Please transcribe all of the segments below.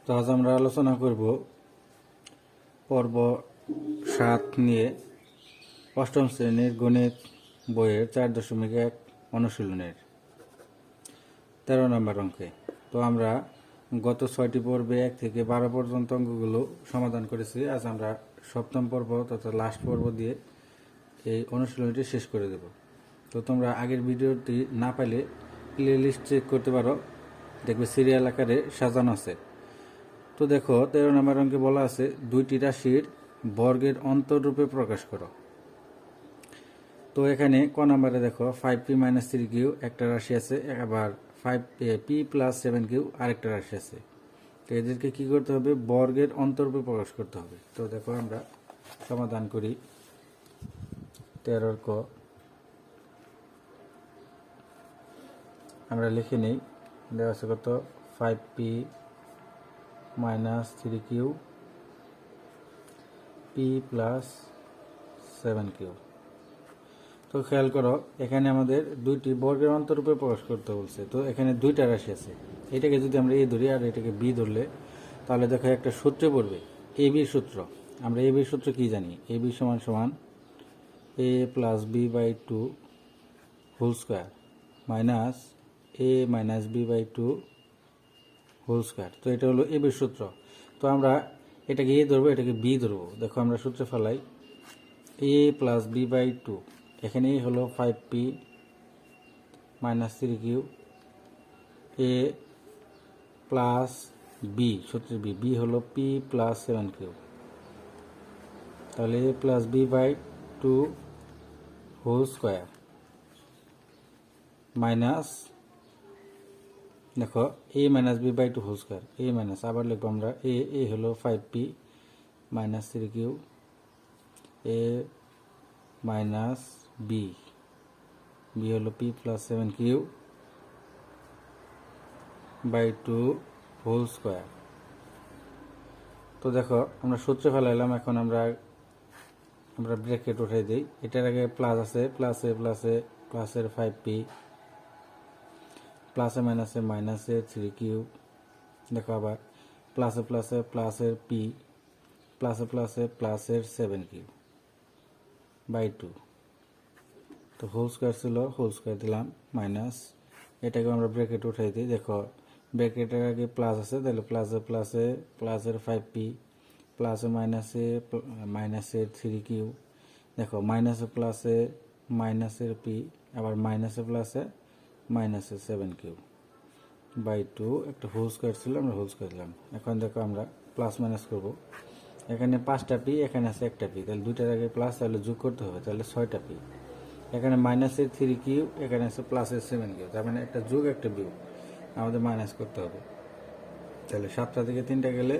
তো আজ আমরা আলোচনা করব পর্ব 7 নিয়ে অষ্টম শ্রেণীর গণিত বইয়ের 4.1 অনুশীলনের 13 নম্বর অঙ্কে। তো আমরা গত 6টি পর্বে 1 থেকে 12 পর্যন্ত অঙ্কগুলো সমাধান করেছি। আজ আমরা সপ্তম পর্ব তথা লাস্ট পর্ব দিয়ে এই অনুশীলনটি শেষ করে দেব। তো তোমরা আগের ভিডিওটি না পাইলে প্লে লিস্ট চেক করতে পারো, দেখবে সিরিয়াল আকারে সাজানো আছে। তো দেখো 13 নম্বর অঙ্কে বলা আছে দুইটি রাশির বর্গের অন্তররূপে প্রকাশ করো। তো এখানে ক নম্বরে দেখো 5p - 3q একটা রাশি আছে, আবার 5p + 7q আরেকটা রাশি আছে। তো এদেরকে কি করতে হবে? বর্গের অন্তররূপে প্রকাশ করতে হবে। তো দেখো আমরা সমাধান করি। 13 ক আমরা লিখে নেই। দেওয়া আছে কত? 5p - 3q p + 7q। তো খেয়াল করো, এখানে আমাদের দুইটি বর্গের অন্তররূপে প্রকাশ করতে বলছে। তো এখানে দুইটা রাশি আছে, এটাকে যদি আমরা এ ধরি আর এটাকে বি ধরলে তাহলে দেখো একটা সূত্রে পড়বে, এ বি সূত্র। আমরা এ বি সূত্র কি জানি? এ বি সমান সমান a + b/2 whole square minus a - b/2 whole square. তো এটা হলো এ বি সূত্র। তো আমরা এটাকে এ ধরবো, এটাকে বি ধরবো। দেখো আমরা সূত্রে ফেলাই a + b/2, এখানে হলো 5p - 3q, a plus b, সূত্রের বি, বি হলো p + 7q। তাহলে a + b/2 whole square minus, দেখো a - b/2 whole square, a minus, আবার লিখবো আমরা a হলো 5p - 3q, a minus b, b হলো p + 7q /2 হোল স্কোয়ার। তো দেখো আমরা সূত্রে ফেলাইলাম, এখন আমরা ব্র্যাকেট উঠাই দিই। এটার আগে প্লাস আছে, প্লাসে প্লাসের 5p, প্লাসে মাইনাসে 3q। দেখো আবার প্লাসে প্লাসের p, প্লাসে প্লাসের 7q /2। তো হোল স্কোয়ার ছিল, হোল স্কোয়ার দিলাম, মাইনাস, এটাকে আমরা ব্র্যাকেট উঠাই দিই। দেখো ব্র্যাকেটের আগে প্লাস আছে, তাহলে প্লাসের 5p, প্লাসে মাইনাসের 3q। দেখো মাইনাসে মাইনাসের p, আবার মাইনাসে মাইনাসের 7q /2। একটা হোল স্কোয়ার ছিল, আমরা হোল স্কোয়ার দিলাম। এখন দেখো আমরা প্লাস মাইনাস করবো। এখানে 5টা p, এখানে আছে একটা p, তাহলে দুইটার আগে প্লাস, তাহলে যোগ করতে হবে, তাহলে 6টা p। এখানে মাইনাসের 3q, এখানে আছে প্লাসের 7q, তার মানে একটা যোগ একটা বিয়োগ আমাদের মাইনাস করতে হবে। তাহলে 7টা থেকে 3টা গেলে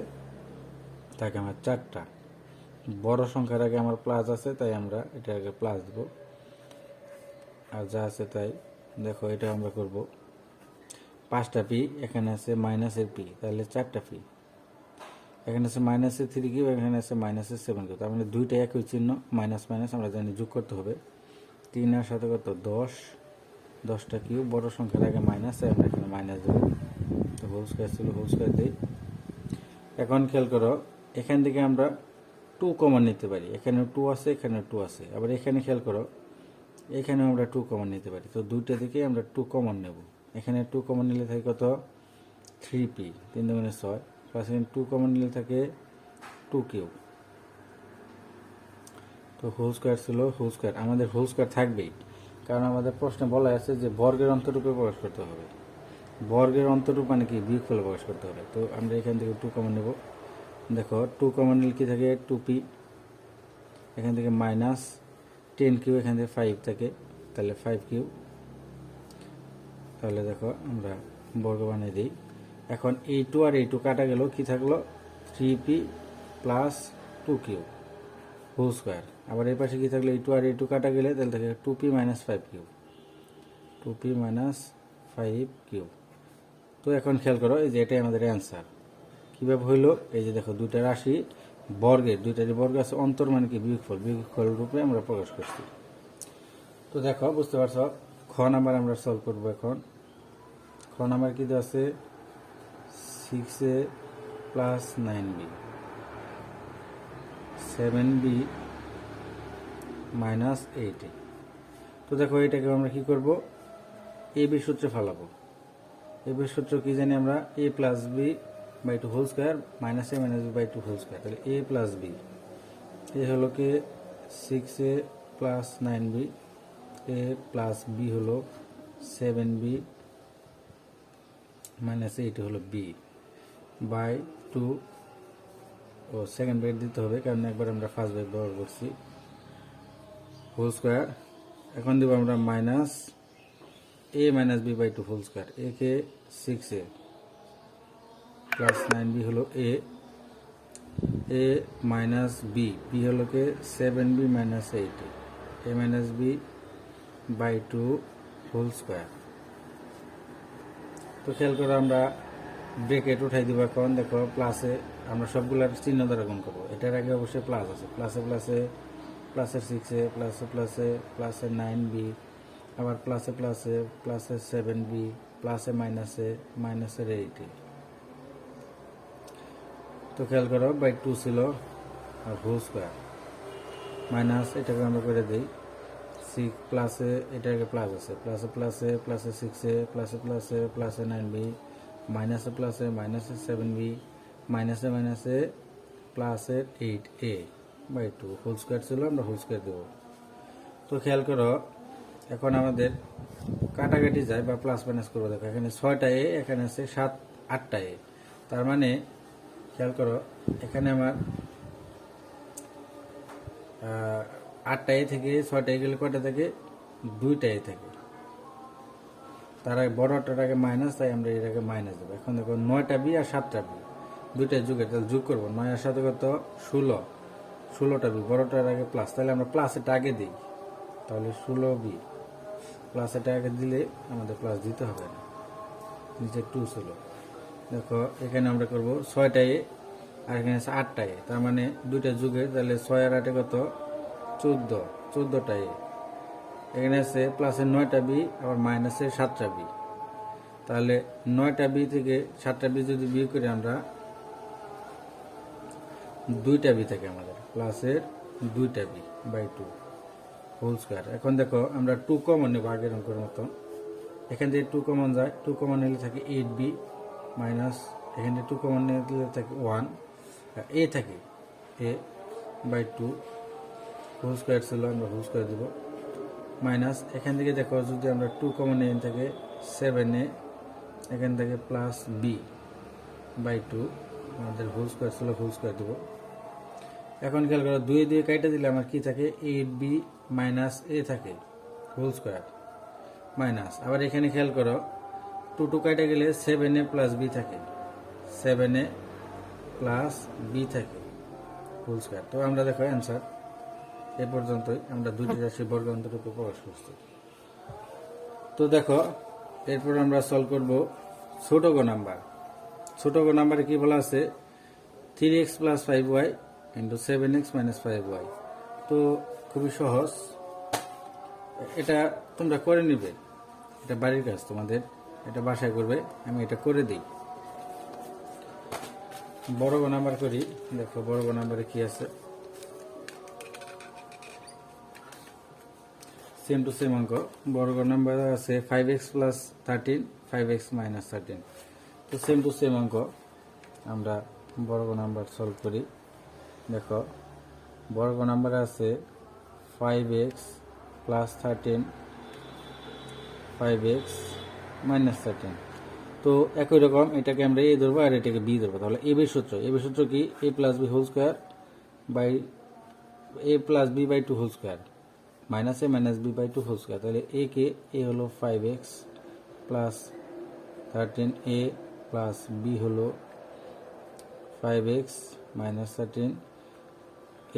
থাকে আমার 4টা। বড় সংখ্যার আগে আমার প্লাস আছে, তাই আমরা এটার আগে প্লাস দেব, আর যা আছে তাই। দেখো এটা আমরা করব 5টা p, এখানে আছে মাইনাসের p, তাহলে 4টা p। এখানে আছে মাইনাসের 3q, এখানে আছে মাইনাসের 7q, তার মানে দুইটা একই চিহ্ন, মাইনাস মাইনাস আমরা জানি যোগ করতে হবে। 3 এর সাথে কত? 10, 10টা কিউব, বড় সংখ্যার আগে মাইনাস, আমরা এখানে মাইনাস দেবো। তো হোল স্কোয়ার ছিল, হোল স্কোয়ার দিই। এখন খেয়াল করো, এখান থেকে আমরা 2 কমন নিতে পারি। এখানে 2 আছে, এখানে 2 আছে, আবার এখানে খেয়াল করো, এখানেও আমরা 2 কমন নিতে পারি। তো দুইটা থেকে আমরা 2 কমন নেব। এখানে 2 কমন নিলে থাকে কত? 3p, 3 দুগুণে 6, প্লাস এখানে 2 কমন নিলে থাকে 2q। তো হোল স্কোয়ার ছিল, হোল স্কোয়ার, আমাদের হোল স্কোয়ার থাকবেই, কারণ আমাদের প্রশ্নে বলা আছে যে বর্গের অন্তররূপে প্রকাশ করতে হবে। বর্গের অন্তররূপ মানে কি? বিয়োগফলে প্রকাশ করতে হবে। তো আমরা এখান থেকে 2 কমন নেব। দেখো 2 কমন নিলে কি থাকে? 2p, এখান থেকে মাইনাস 10q, এখান থেকে 5 থাকে, তাহলে 5q। তাহলে দেখো আমরা বর্গ বানিয়ে দিই। এখন এই 2 আর এই 2 কাটা গেল, কি থাকলো? 3p + 2q whole square. আবার এই পাশে কি থাকলো? এই 2 আর এই 2 কাটা গেলে তাহলে থাকে 2p - 5q, 2p - 5q। তো এখন খেয়াল করো, এই যে এটাই আমাদের অ্যান্সার। কীভাবে হইলো? এই যে দেখো দুইটা রাশি বর্গের, দুইটারই বর্গ আছে, অন্তর মানে কি? বিয়োগফল, বিয়োগফল রূপে আমরা প্রকাশ করছি। তো দেখো বুঝতে পারছো। খ নাম্বার আমরা সলভ করবো। এখন খ নাম্বার কি দেওয়া আছে? 6a plus 9b 7b minus 8a। তো দেখো এটাকে আমরা কি করব, এ বি সূত্রে ফেলাবো। এ বি সূত্র কি জানি আমরা, a plus B by two whole square minus A minus B by two whole square. তাহলে a প্লাস বি, এ হলো কি 6a প্লাস 9b, এ প্লাস বি হলো 7b মাইনাস 8 হলো b বাই টু, ও সেকেন্ড ব্রেড দিতে হবে কারণ একবার আমরা ফার্স্ট ব্রেড ব্যবহার করছি, হোল স্কোয়ার। এখন দেবো আমরা minus A minus B by two whole square, এ কে 6a প্লাস 9b হলো এ মাইনাস বি, বি হলো কে 7b minus 8a, a minus B by two whole square. তো খেয়াল করে আমরা ব্রেকেট উঠাই দিব। এখন দেখো প্লাসে আমরা সবগুলার চিহ্ন দ্বারা গুণ করবো। এটার আগে অবশ্যই প্লাস আছে, প্লাসে প্লাসে প্লাসের 6a প্লাসে প্লাসে প্লাসের 9b, আবার প্লাসে প্লাসে প্লাসের 7b প্লাসে মাইনাসে মাইনাসের 8a। তো খেয়াল করো বাই টু ছিল আর হোল স্কোয়ার মাইনাস, এটাকে আমরা করে দিই 6 প্লাসে, এটাকে প্লাস আছে, প্লাসে প্লাসে প্লাসে 6a প্লাসে প্লাসে প্লাসে 9b মাইনাসে প্লাসে মাইনাসে 7b মাইনাসে মাইনাসে প্লাসের 8a by two whole square ছিল, আমরা হোল স্কোয়ার দেবো। তো খেয়াল করো এখন আমাদের কাটাকাটি যায় বা প্লাস মাইনাস করবো। দেখো এখানে 6টা এ, এখানে আছে 8টা এ, তার মানে খেয়াল করো এখানে আমার 8টা এ থেকে 6টা এ গেলে কয়টা থাকে, 2টা এ থাকে। তার আগে বড়টার আগে মাইনাস, তাই আমরা এর আগে মাইনাস দেবো। এখন দেখো 9টা বি আর 7টা বি, দুইটা যুগের, তাহলে যোগ করবো 9 এর সাথে কত 16টা বি, বড়টার আগে প্লাস, তাহলে আমরা প্লাস এটা আগে দিই, তাহলে 16b প্লাস এটা আগে দিলে আমাদের প্লাস দিতে হবে না, নিচে 2 ছিল। দেখো এখানে আমরা করব 6টা এ আর এখানে আছে 8টা এ, তার মানে দুইটা যুগের, তাহলে 6 আর 8 কত 14টা এ। এখানে আছে প্লাসের 9টা বি আবার মাইনাসের 7টা বি, তাহলে 9টা বি থেকে 7টা বি যদি বিয়োগ করি আমরা 2টা বি থাকে আমাদের, প্লাসের 2টা b by two whole square. এখন দেখো আমরা 2 কমন নেব আগের অঙ্কের মতো, এখান থেকে 2 কমন যায়, 2 কমন নিলে থাকে 8b মাইনাস, এখান থেকে 2 কমন নিলে থাকে 1, এ থাকে এ বাই টু হোল স্কোয়ার ছিল, আমরা হোল স্কোয়ার দেবো মাইনাস, এখান থেকে দেখো যদি আমরা 2 কমন নিয়ে থাকে 7a, এখান থেকে প্লাস বি বাই টু, আমাদের হোল স্কোয়ার ছিল, হোল স্কোয়ার দেবো। এখন খেয়াল করো 2 দিয়ে কাইটা দিলে আমার কি থাকে, 8b মাইনাস এ থাকে হোল স্কোয়ার মাইনাস, আবার এখানে খেয়াল করো 2 কাইটা গেলে 7a প্লাস বি থাকে, 7a প্লাস বি থাকে হোল স্কোয়ার। তো আমরা দেখো অ্যান্সার এ পর্যন্তই, আমরা দুইটি রাশির বর্গ অন্তরূপে প্রকাশ করছি। তো দেখো এরপর আমরা সলভ করব ছোট গ নাম্বার। ছোট গ নাম্বারে কি বলা আছে, 3x plus 5y into 7x minus 5y। তো খুবই সহজ, এটা তোমরা করে নিবে, এটা বাড়ির কাজ তোমাদের, এটা বাসায় করবে, আমি এটা করে দিই। বড় গ নাম্বার করি, দেখো বড় গ নাম্বারে কি আছে, সেম টু সেম অঙ্ক। বড় গ নাম্বার আছে 5x প্লাস 13 5x মাইনাস 13। তো সেম টু সেম অঙ্ক আমরা বড় গ নাম্বার সলভ করি। দেখো বড় গ নাম্বারে আছে 5x প্লাস 13 5x মাইনাস 13। তো একই রকম এটাকে আমরা এ ধরবো আর এটাকে বি ধরবো। তাহলে এ বি সূত্র, এ বি সূত্র কি, A plus B whole square by A plus B by two whole square minus A minus B by two whole square. তাহলে এ কে, এ হলো 5x plus 13a plus B হলো 5x minus 13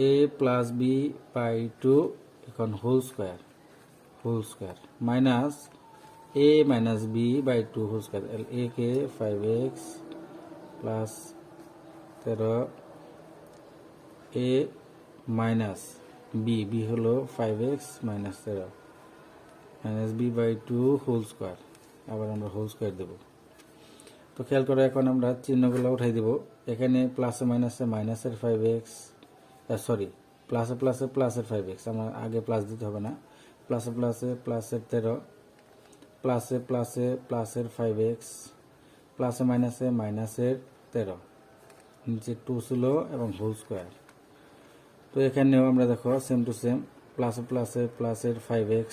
a plus B by two, এখন whole square minus a minus B by two whole square. এ কে 5x plus 13 a minus B হলো 5x minus 13 minus B by two whole square, আবার আমরা whole square দেব। তো খেয়াল করো, এখন আমরা চিহ্নগুলো উঠাই দিব। এখানে প্লাসে মাইনাসে মাইনাসের 5x, সরি প্লাসে প্লাসে প্লাসের 5x, আমার আগে প্লাস দিতে হবে না। প্লাসে প্লাসে প্লাসের 13, প্লাসে প্লাসে প্লাসের 5x, প্লাসে মাইনাসে মাইনাসের 13, নিচে 2 ছিল এবং হোল স্কোয়ার। তো এখানেও আমরা দেখো সেম টু সেম, প্লাসে প্লাসে প্লাসের 5x,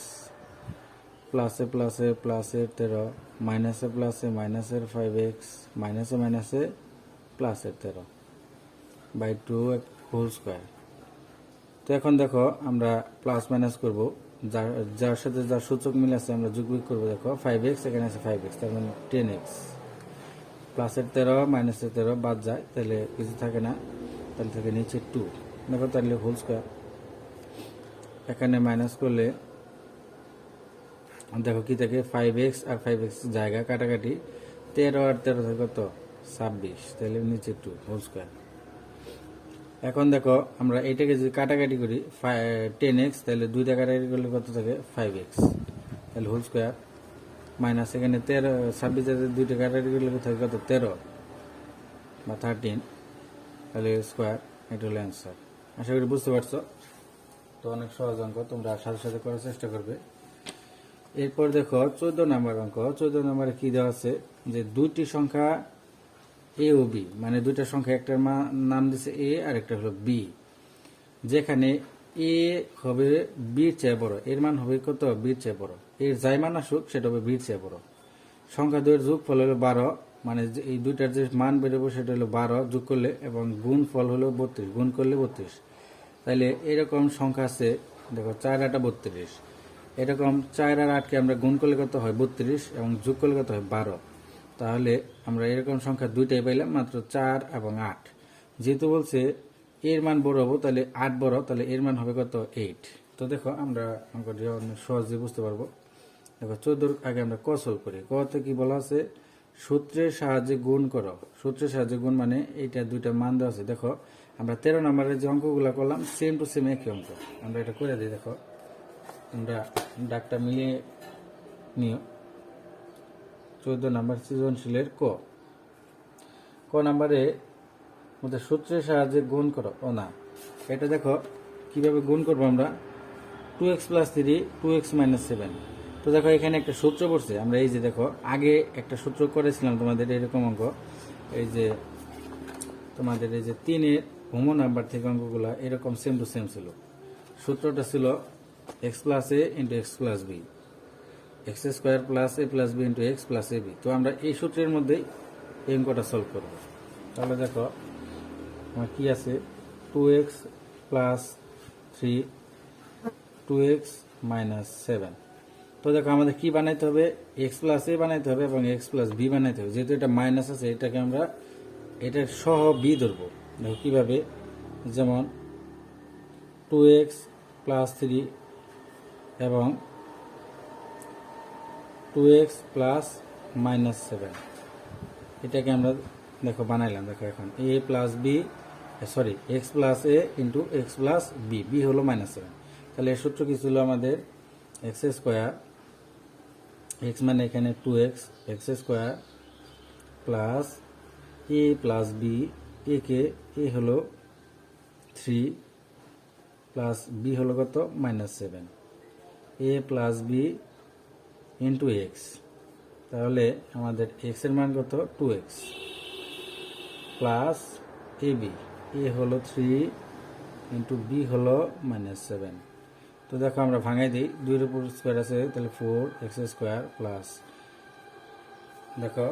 প্লাসে প্লাসে প্লাসের 13, মাইনাসে প্লাসে মাইনাসের 5x, মাইনাসে মাইনাসে প্লাসের 13 বাই 2 হোল স্কোয়ার। তো এখন দেখো আমরা প্লাস মাইনাস করব, যার সাথে যার সূচক মিল আছে আমরা যোগ বিয়োগ করবো। দেখো 5x, এখানে আছে 5x, তার মানে 10x। প্লাসের 13 মাইনাসের 13 বাদ যায়, তাহলে কিছু থাকে না, তাহলে থাকে নিচে 2। দেখো তাহলে হোল স্কোয়ার। এখানে মাইনাস করলে দেখো কি থাকে, 5x আর 5x জায়গা কাটাকাটি, 13 আর 13 থাকে কত 26, তাহলে নিচে 2 হোল স্কোয়ার। এখন দেখো আমরা এইটাকে যদি কাটাকাটি করি 10x, তাহলে 2টা কাটাকাটি করলে কত থাকে 5x, তাহলে হোল স্কোয়ার। মাইনাস এখানে 26 2টা কাটাকাটি করলে থাকে কত 13 বা 13, তাহলে স্কোয়ার। এটা হলো অ্যান্সার। আশা করি বুঝতে পারছো। তো অনেক সহজ অঙ্ক, তোমরা সাথে সাথে করার চেষ্টা করবে। এরপর দেখো 14 নম্বর অঙ্ক। 14 নম্বরে কি দেওয়া আছে, যে দুইটি সংখ্যা এ ও বি, মানে দুইটা সংখ্যা, একটার নাম দিছে এ আর একটা হলো বি, যেখানে এ হবে বির চেয়ে বড়, এর মান হবে কত বির চেয়ে বড়, এর যাই মান আসুক সেটা হবে বির চেয়ে বড়। সংখ্যা দুইয়ের যোগফল হলো 12, মানে এই দুইটার যে মান বেরোবো সেটা হলো 12 যোগ করলে, এবং গুণ ফল হলো 32 গুণ করলে 32। তাহলে এরকম সংখ্যা আছে, দেখো 4 8 32, এরকম 4 আর 8কে আমরা গুণ করলে কত হয় 32, এবং যোগ করলে কত হয় 12। তাহলে আমরা এরকম সংখ্যা দুইটাই পাইলাম, মাত্র 4 এবং 8। যেহেতু বলছে এর মান বড় হবো, তাহলে 8 বড়, তাহলে এর মান হবে কত 8। তো দেখো আমরা অঙ্কটি অনেক সহজে বুঝতে পারবো। দেখো 14 আগে আমরা ক সলভ করি। কতে কি বলা আছে, সূত্রের সাহায্যে গুণ করো। সূত্রের সাহায্যে গুণ মানে এইটা দুইটা মান দেওয়া আছে। দেখো আমরা 13 নম্বরের যে অঙ্কগুলো করলাম সেম টু সেম একই অঙ্ক, আমরা এটা করে দিই। দেখো তোমরা ডাকটা মিলিয়ে নিও। 14 নম্বর সৃজনশীলের ক নাম্বারে মধ্যে সূত্রের সাহায্যে গুণ করো। ও না, এটা দেখো কিভাবে গুণ করবো আমরা, 2x + 3 2x - 7। তো দেখো এখানে একটা সূত্র পড়ছে, আমরা এই যে দেখো আগে একটা সূত্র করেছিলাম তোমাদের এরকম অঙ্ক, এই যে তোমাদের এই যে 3-এর হোমো নাম্বার থেকে অঙ্কগুলো এরকম সেম টু সেম ছিল। সূত্রটা ছিল x + a × x + b, x² + a + b × x + ab। তো আমরা এই সূত্রের মধ্যেই এই অঙ্কটা সলভ করব। তাহলে দেখো আমার কি আছে, 2x + 3 2x - 7। তো দেখো আমাদের কি বানাইতে হবে, x + a বানাইতে হবে এবং x + b বানাইতে হবে। যেহেতু এটা মাইনাস আছে, এটাকে আমরা এটা সহ b ধরবো। দেখো কিভাবে, যেমন 2x + 3 এবং 2x + -7, এটাকে আমরা দেখো বানাইলাম। দেখো এখন a + b, sorry x + a × x + b, b হলো -7। তাহলে এর সূত্র কি ছিল আমাদের, x² x মানে এখানে 2x, x² plus a + b, a K a হলো 3 প্লাস b হলো কত -7, a + b × x। তাহলে আমাদের x এর মান কত 2x প্লাস ab, a হলো 3 × b হলো -7। তো দেখো আমরা ভাঙাই দিই, 2 এর উপর স্কোয়ার আছে, তাহলে 4x² প্লাস, দেখো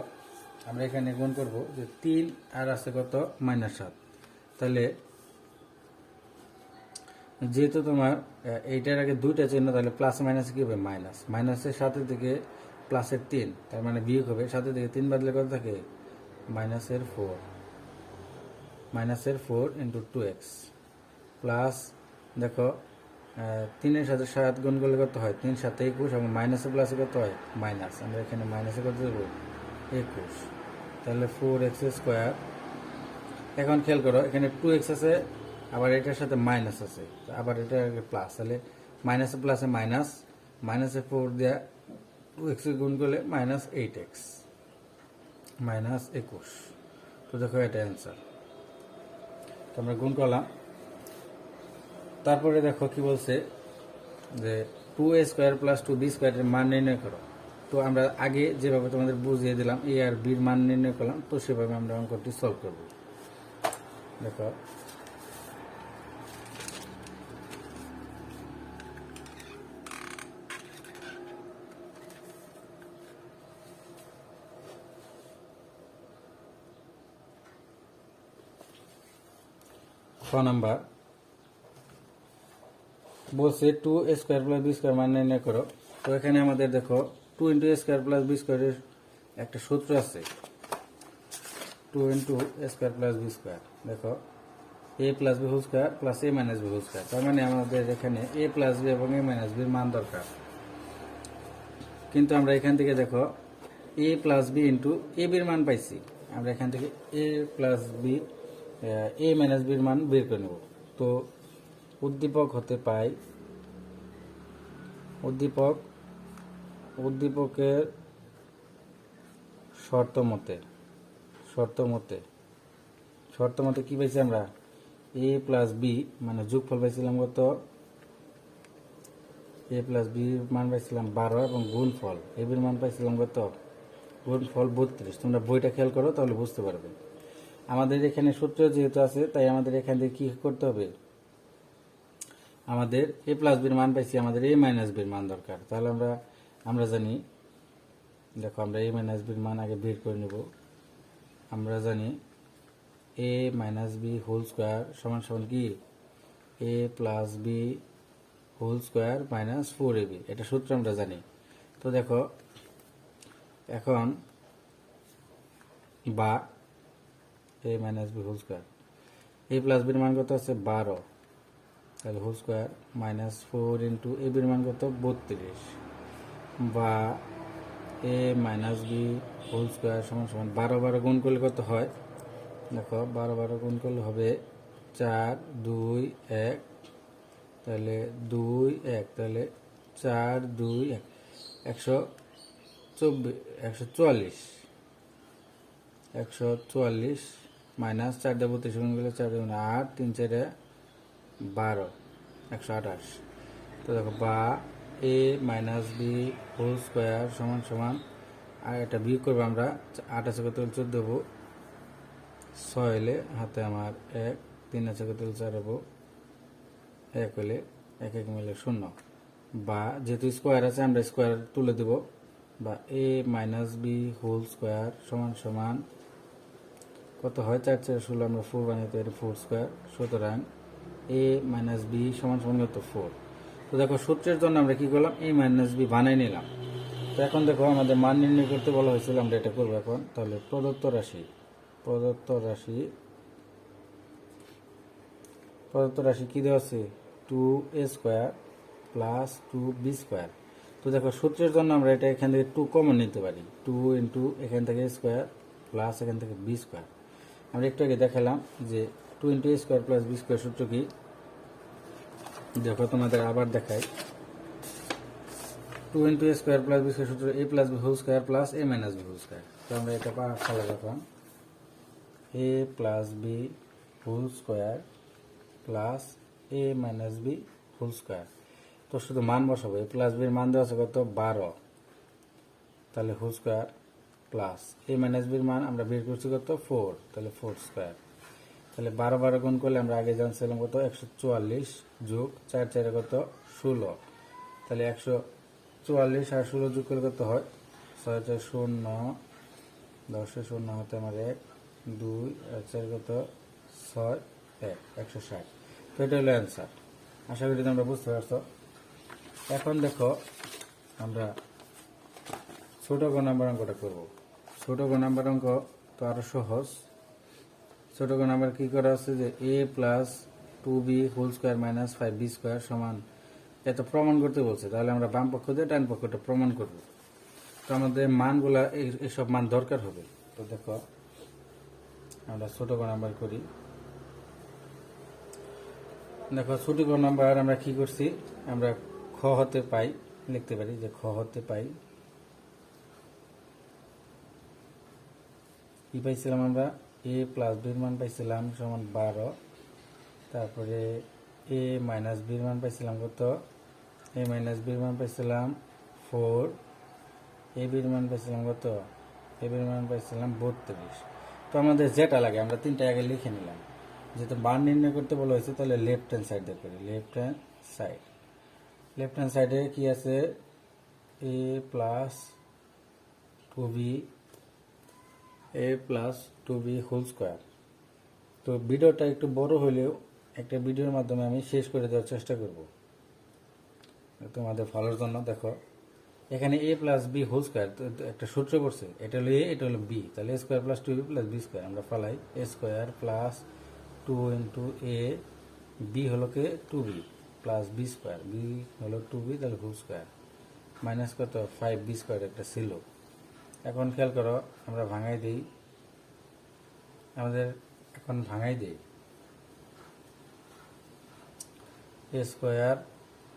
আমরা এখানে গুণ করব যে 3 আর আছে কত -7। তাহলে যেহেতু তোমার এইটার আগে দুইটা চিহ্ন, তাহলে প্লাস মাইনাস কি হবে মাইনাস, মাইনাসের সাথে থেকে প্লাসের 3, তার মানে বিয়োগ হবে, সাথে থেকে 3 বাদলে কত থাকে -4 × 2x প্লাস, দেখো 3-এর সাথে 7 গুণ করলে কত হয় 3 7 21, এবং মাইনাসে প্লাসে কত হয় মাইনাস, আমরা এখানে মাইনাসে কত দেবো 21, তাহলে 4x²। এখন খেয়াল করো এখানে 2x আছে, আবার এটার সাথে মাইনাস আছে, আবার এটা প্লাস, তাহলে মাইনাসে প্লাসে মাইনাস, -4 দিয়ে 2x গুণ করলে -8x, মাইনাস 21। তো দেখো এটা অ্যান্সার। তো আমরা গুণ করলাম। তারপরে দেখো কি বলছে যে 2a² + 2b² এর মান নির্ণয় করো। তো আমরা আগে যেভাবে তোমাদের বুঝিয়ে দিলাম a আর b এর মান নির্ণয় করলাম, তো সেভাবে আমরা অঙ্কটি সলভ করব। দেখো খ নাম্বার বলছে 2a² + b² মান নির্ণয় করো। তো এখানে আমাদের দেখো 2 × a² + b² এর একটা সূত্র আছে, 2 × a² + b²। দেখো a + b² + a - b²। তার মানে আমাদের এখানে a + b এবং a - b এর মান দরকার। কিন্তু আমরা এখান থেকে দেখো a + b × a b এর মান পাইছি। আমরা এখান থেকে a + b a - b এর মান বের করে নেব। তো উদ্দীপক হতে পাই উদ্দীপকের শর্ত মতে কি পাইছি আমরা a + b মানে যোগফল পাইছিলাম কত, a + b এর মান পাইছিলাম 12 এবং গুণফল a b এর মান পাইছিলাম কত, গুণফল 32। তোমরা বইটা খেয়াল করো তাহলে বুঝতে পারবে। আমাদের এখানে সূত্র যেহেতু আছে তাই আমাদের এখান থেকে কি করতে হবে, আমাদের a + b এর মান পাইছি, আমাদের a - b এর মান দরকার। তাহলে আমরা জানি, দেখো আমরা a - b এর মান আগে বের করে নেব। আমরা জানি a - b² = কি, a + b² - 4ab, এটা সূত্র আমরা জানি। তো দেখো এখন বা a - b², a + b এর মান কত আছে 12, তাহলে হোল স্কোয়ার -4 × a b এর মান কত 32, বা a - b² = 12 12 গুণ করলে কত হয়, দেখো 12 12 গুণ করলে হবে 4 2 1, তাহলে 2 1, তাহলে 4 2 1 144 মাইনাস 4 দিয়ে 32 গুণ করলে 4 2 8 3 4 12 128। তো দেখো বা a - b² আর এটা বিয়োগ করবো আমরা, 8 আছে কত 14 হবো, 6 হলে হাতে আমার 1, 3 আছে কত 4 হবো, 1 হলে 1 1 মিলে 0। বা যেহেতু স্কোয়ার আছে আমরা স্কোয়ার তুলে দেব, বা a - b² কত হয় 4 4 16, আমরা 4 বানাইতে পারি 4²। সুতরাং a - b = কত 4। তো দেখো সূত্রের জন্য আমরা কি করলাম, a - b বানাই নিলাম। তো এখন দেখো আমাদের মান নির্ণয় করতে বলা হয়েছিল, আমরা এটা করবো এখন। তাহলে প্রদত্ত রাশি কি দেওয়া আছে, 2a² + 2b²। তো দেখো সূত্রের জন্য আমরা এটা এখান থেকে 2 কমন নিতে পারি, 2 × এখান থেকে a² প্লাস এখান থেকে b²। আমরা একটু আগে দেখালাম যে 2 × a² + b² সূত্র কি, দেখো তোমাদের আবার দেখাই। 2 × a² + b² সূত্র a + b² + a - b²। তো আমরা এটা পাশালে রাখলাম, a + b² + a - b²। তো শুধু মান বসাবো, a + b এর মান দেওয়া আছে কত 12, তাহলে whole square, plus a - b এর মান আমরা বের করছি কত 4, তাহলে 4²। তাহলে 12 12 গুণ করলে আমরা আগে জানছিলাম কত 144 যোগ 4 4 কত 16, তাহলে 144 আর 16 যোগ করলে কত হয় 6 4 0, 10 0 হাতে আমার 1 2 আর 4 কত 6 1 160। তো এটা হলো অ্যান্সার। আশা করি তোমরা বুঝতে পারছো। এখন দেখো আমরা ছোট গ নাম্বার অঙ্কটা করব। ছোট গ নাম্বার অঙ্ক তো আরো সহজ। ছোট গ নাম্বার কি করা আছে যে a + 2b² - 5b² সমান, এত প্রমাণ করতে বলছে। তাহলে আমরা বাম পক্ষ দিয়ে ডান পক্ষটা প্রমাণ করব। তো আমাদের মানগুলা এইসব মান দরকার হবে। তো দেখো আমরা ছোট গ নাম্বার করি। দেখো ছোট গ নাম্বার আমরা কি করছি, আমরা খ হতে পাই লিখতে পারি যে খ হতে পাই কি পাইছিলাম আমরা, এ প্লাস বির মান পাইছিলাম সমান 12, তারপরে এ মাইনাস বির মান পাইছিলাম কত, এ মাইনাস বির মান পাইছিলাম 4, এ বির মান পাইছিলাম কত, এ বির মান পাইছিলাম 32। তো আমাদের যেটা লাগে আমরা তিনটা আগে লিখে নিলাম, যেহেতু মান নির্ণয় করতে বলা হয়েছে তাহলে লেফট হ্যান্ড সাইড দিয়ে করি। লেফট হ্যান্ড সাইডে কি আছে, এ প্লাস 2b হোল স্কোয়ার। তো ভিডিওটা একটু বড় হলেও একটা ভিডিওর মাধ্যমে আমি শেষ করে দেওয়ার চেষ্টা করব তোমাদের ভালোর জন্য। দেখো এখানে a plus B whole square, একটা সূত্র পড়ছে, এটা হলো a, এটা হলো b, তাহলে a square plus 2b plus b square আমরা ফালাই, a square plus 2 into a, b হলো কে 2b plus b square, b হলো 2b তাহলে হোল স্কোয়ার মাইনাস কত 5b স্কোয়ার একটা ছিল। এখন খেয়াল করো আমরা ভাঙাই দিই, a স্কোয়ার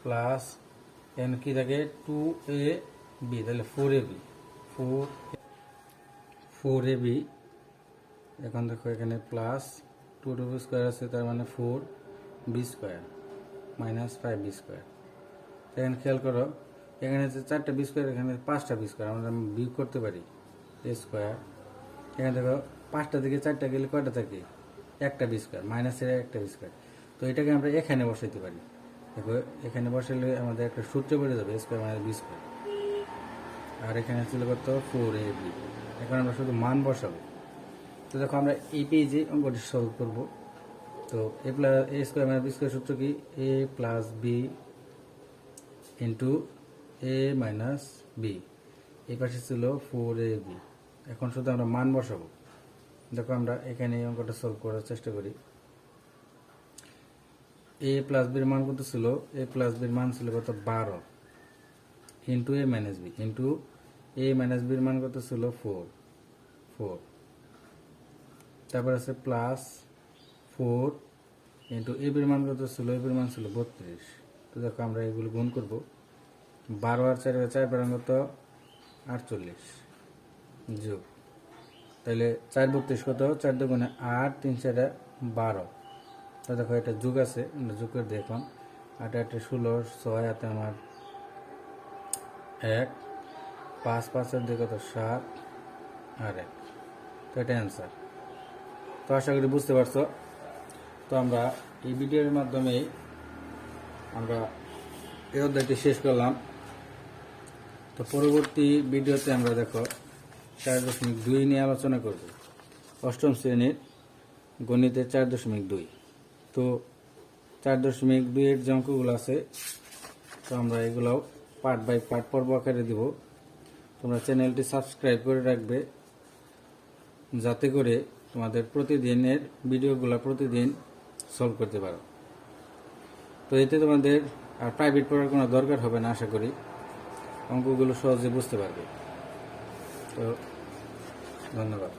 প্লাস এন কি থাকে 2ab তাহলে 4ab। এখন দেখো এখানে প্লাস 2b স্কোয়ার আছে তার মানে 4b square minus 5b square. এখানে খেয়াল করো এখানে যে 4টা বি স্কোয়ার, এখানে 5টা বি স্কোয়ার, আমরা বিয়োগ করতে পারি এ স্কোয়ার। এখানে দেখো 5টা থেকে 4টা গেলে কয়টা থাকে, একটা বি স্কোয়ার, মাইনাসের একটা বি স্কোয়ার। তো এটাকে আমরা এখানে বসাইতে পারি। দেখো এখানে বসালে আমাদের একটা সূত্র বেড়ে যাবে এ স্কোয়ার মাইনাস বি স্কোয়ার, আর এখানে ছিল কত 4ab। এখন আমরা শুধু মান বসাবো। তো দেখো আমরা এই পেজে অঙ্কটি সলভ করব। তো এ স্কোয়ার মাইনাস বি স্কোয়ার সূত্র কি, A plus B into A minus B, এই পাশে ছিল 4ab। এখন শুধু আমরা মান বসাবো। দেখো আমরা এখানে এই অঙ্কটা সলভ করার চেষ্টা করি। এ প্লাস বির মান কত ছিল, এ প্লাস বির মান ছিল কত 12 ইন্টু এ মাইনাস বি, ইন্টু এ মাইনাস বির মান কত ছিল 4, তারপর আছে প্লাস 4 ইন্টু এ বির মান কত ছিল, এ বির মান ছিল 32। তো দেখো আমরা এগুলো গুণ করব, 12 আর 4 বারাং কত 48 যোগ, তাহলে 4 32 কত, 4 দুগুণে 8, 3 4 12। তো দেখো এটা যোগ আছে, আমরা যোগ করে দেখলাম, 8 8 16, 6 হাতে আমার 1, 5 5 এর দিকে কত 7 আর 1। তো এটা অ্যান্সার। তো আশা করি বুঝতে পারছো। তো আমরা এই ভিডিওর মাধ্যমে আমরা এই অধ্যায়টি শেষ করলাম। তো পরবর্তী ভিডিওতে আমরা দেখো 4.2 নিয়ে আলোচনা করব, অষ্টম শ্রেণীর গণিতের 4.2। তো 4.2 এর যে অঙ্কগুলো আছে, তো আমরা এগুলাও পার্ট বাই পার্ট পর্ব আকারে দিব। তোমরা চ্যানেলটি সাবস্ক্রাইব করে রাখবে, যাতে করে তোমাদের প্রতিদিনের ভিডিওগুলো প্রতিদিন সলভ করতে পারো। তো এতে তোমাদের আর প্রাইভেট পড়ার কোনো দরকার হবে না, আশা করি অঙ্কগুলো সহজে বুঝতে পারবে। তো ধন্যবাদ।